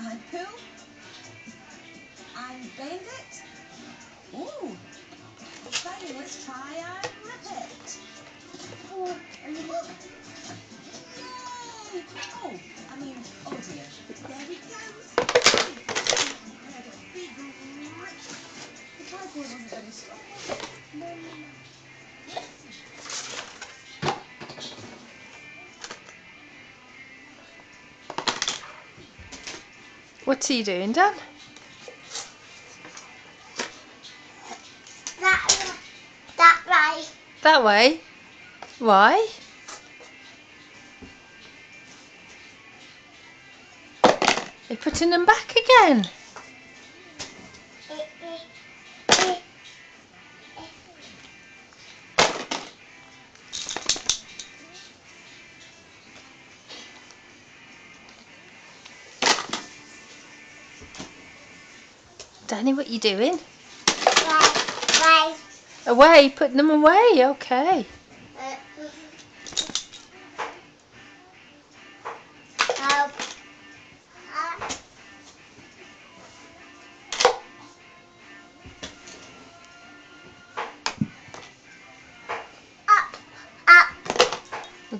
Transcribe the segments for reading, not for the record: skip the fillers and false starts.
and pull and bend it. Ooh, exciting. Let's try and rip it. Oh, and look. Yay! Oh, I mean, oh dear. There it goes. We had a big rip. The tripod wasn't very strong, was it? No. What's he doing, Dan? That way. That way? Why? You're putting them back again. Danny, what you doing? Way. Away, putting them away, okay. Up.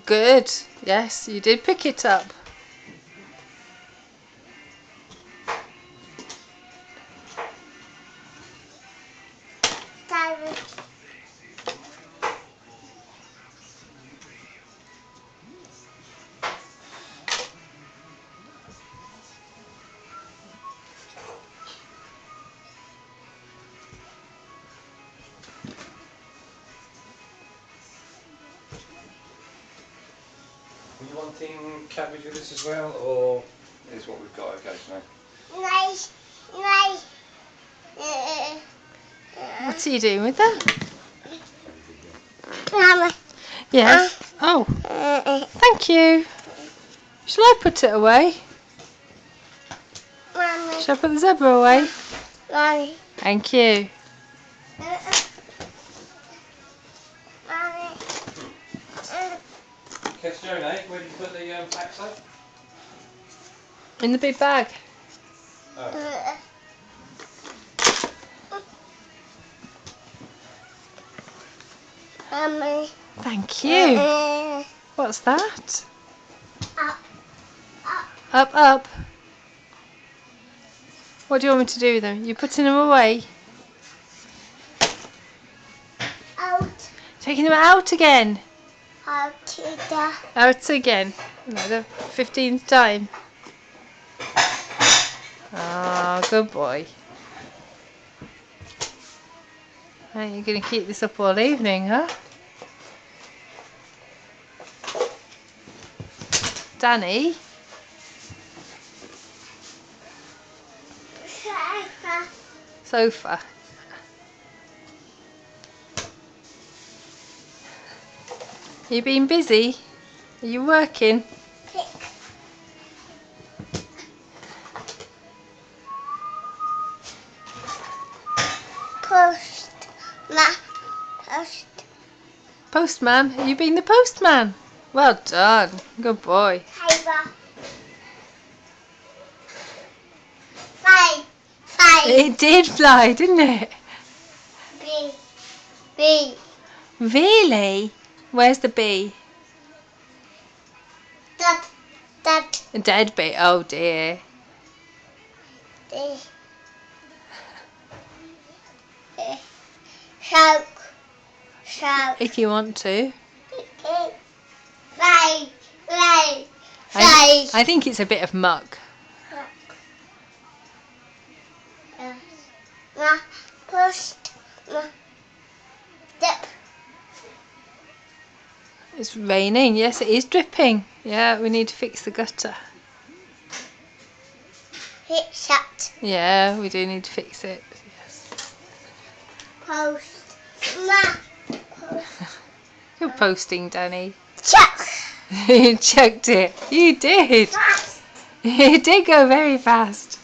Good. Yes, you did pick it up. Are you wanting cabbage with this as well, or is what we've got occasionally? Nice. What's he doing with that? Mama. Yes. Oh, thank you. Shall I put it away? Mommy. Shall I put the zebra away? Mommy. Thank you. Mommy. Johnny, where did you put the packs up? In the big bag. Oh. Mommy. Thank you. What's that? Up. Up. What do you want me to do with them? You're putting them away? Out. Taking them out again? Out to the. Out again. No, the 15th time. Oh, good boy. Right, you're going to keep this up all evening, huh? Danny? Sofa. You been busy? Are you working? Postman? Have you been the postman? Well done. Good boy. Fly. It did fly, didn't it? B. Really? Where's the bee? That. A dead bee. Oh dear. Shark. If you want to. Fly. I think it's a bit of muck. Dip. It's raining. Yes, it is dripping. Yeah, we need to fix the gutter. Hit shut. Yeah, we do need to fix it. Yes. Post. Good posting, Danny. Chuck. You chucked it. You did. Fast. You did go very fast.